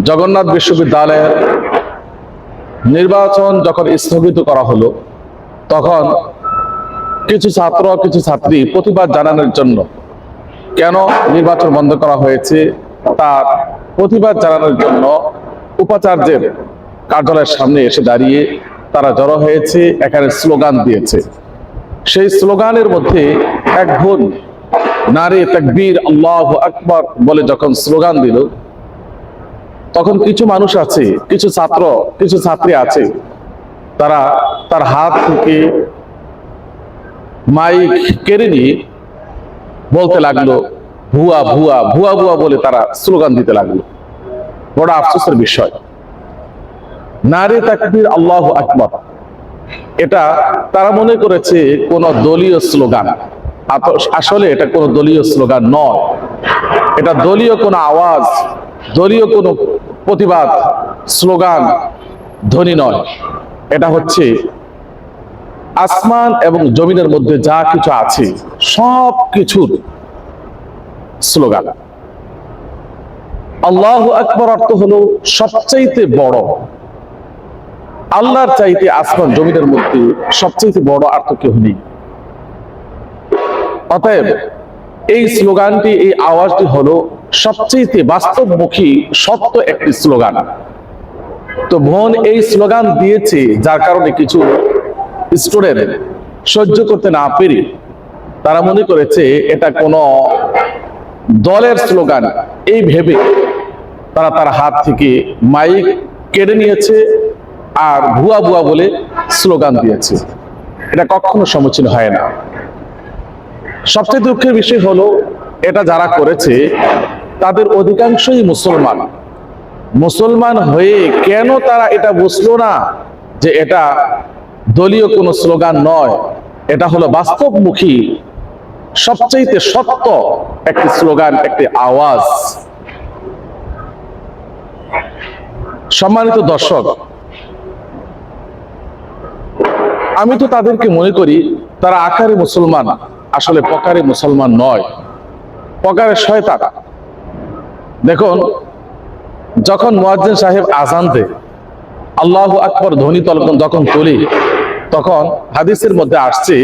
জগন্নাথ বিশ্ববিদ্যালয়ের নির্বাচন যখন স্থগিত করা হলো, তখন কিছু ছাত্র কিছু ছাত্রী প্রতিবাদ জানানোর জন্য কেন নির্বাচন বন্ধ করা হয়েছে তার প্রতিবাদ জানানোর জন্য উপাচার্যের কার্যালয়ের সামনে এসে দাঁড়িয়ে তারা জড়ো হয়েছে, এখানে স্লোগান দিয়েছে। সেই স্লোগানের মধ্যে এক বোন নারে তাকবীর আল্লাহু আকবার বলে যখন স্লোগান দিল, তখন কিছু মানুষ আছে, কিছু ছাত্র কিছু ছাত্রী আছে, তারা তার হাত থেকে মাইক কেড়ে নিয়ে বলতে লাগলো ভুয়া ভুয়া ভুয়া ভুয়া বলে তারা স্লোগান দিতে লাগলো। বড় আফসোসের বিষয়, নারে তাকবীর আল্লাহু আকবার এটা তারা মনে করেছে কোন দলীয় স্লোগান। আসলে এটা কোন দলীয় স্লোগান নয়, এটা দলীয় কোন আওয়াজ, দলীয় কোন প্রতিবাদ স্লোগান ধ্বনি নয়। এটা হচ্ছে আসমান এবং জমিনের মধ্যে যা কিছু আছে সব কিছুর স্লোগান। আল্লাহু আকবার অর্থ হলো সবচাইতে বড়, আল্লাহর চাইতে আসমান জমিনের মধ্যে সবচাইতে বড় আর তো কেউ নেই। অতএব এই স্লোগানটি, এই আওয়াজটি হলো সবচাইতে বাস্তবমুখী সত্য একটি স্লোগান। তো বোন এই স্লোগান দিয়েছে, যার কারণে কিছু স্টুডেন্ট সহ্য করতে না পেরে তারা মনে করেছে এটা কোনো দলের স্লোগান, এই ভেবে তারা তার হাত থেকে মাইক কেড়ে নিয়েছে আর ভুয়া ভুয়া বলে স্লোগান দিয়েছে। এটা কখনো সমীচীন হয় না। সবচেয়ে দুঃখের বিষয় হলো, এটা যারা করেছে তাদের অধিকাংশই মুসলমান। মুসলমান হয়ে কেন তারা এটা বুঝলো না যে এটা দলীয় কোনো স্লোগান নয়, এটা হলো বাস্তবমুখী সবচাইতে সত্য একটি স্লোগান, একটি আওয়াজ। সম্মানিত দর্শক, আমি তো তাদেরকে মনে করি তারা আকারে মুসলমান, আসলে প্রকারে মুসলমান নয়, প্রকারে শয়তান। দেখুন, যখন মুয়াজ্জিন সাহেব আযান দেয়, আল্লাহু আকবার ধ্বনি যখন তোলে, তখন হাদিসের মধ্যে আসছে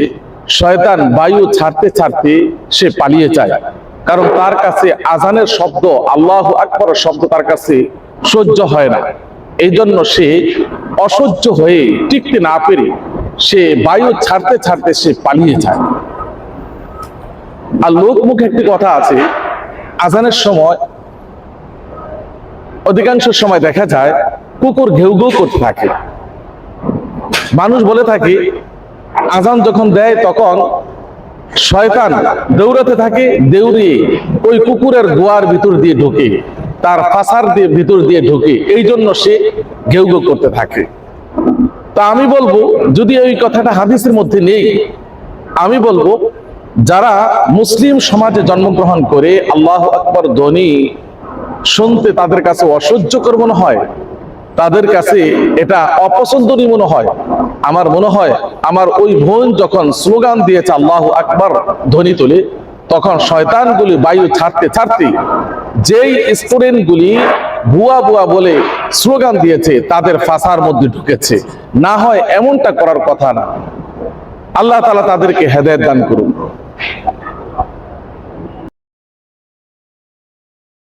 শয়তান বায়ু ছাড়তে ছাড়তে সে পালিয়ে যায়। কারণ তার কাছে আযানের শব্দ, আল্লাহু আকবারের শব্দ তার কাছে সহ্য হয় না। এই জন্য সে অসহ্য হয়ে টিকতে না পেরে সে বায়ু ছাড়তে ছাড়তে সে পালিয়ে যায়। আর লোকমুখে একটি কথা আছে, আযানের সময় অধিকাংশ সময় দেখা যায় কুকুর ঘেউ ঘেউ করতে থাকে। মানুষ বলে থাকে আযান যখন দেয় তখন শয়তান দৌড়াতে থাকে, দৌড়িয়ে ওই কুকুরের গোয়ার ভিতর দিয়ে ঢোকে, তার ফাসার দিয়ে ভিতর দিয়ে ঢোকে, এই জন্য সে ঘেউ ঘেউ করতে থাকে। তা আমি বলবো, যদি ওই কথাটা হাদিসের মধ্যে নেই, আমি বলবো যারা মুসলিম সমাজে জন্মগ্রহণ করে আল্লাহু আকবার ধ্বনি শুনতে তাদের কাছে অসহ্যকর মনে হয়, তাদের কাছে এটা অপছন্দনীয় মনে হয়, আমার মনে হয় আমার ওই বোন যখন স্লোগান দিয়েছে আল্লাহু আকবার ধ্বনি তুলে, তখন শয়তানগুলি বায়ু ছাড়তে ছাড়তে যেই স্টুডেন্টগুলি বুয়া বুয়া বলে স্লোগান দিয়েছে তাদের ফাসার মধ্যে ঢুকেছে। না হয় এমনটা করার কথা না। আল্লাহ তাআলা তাদেরকে হেদায়েত দান করুন।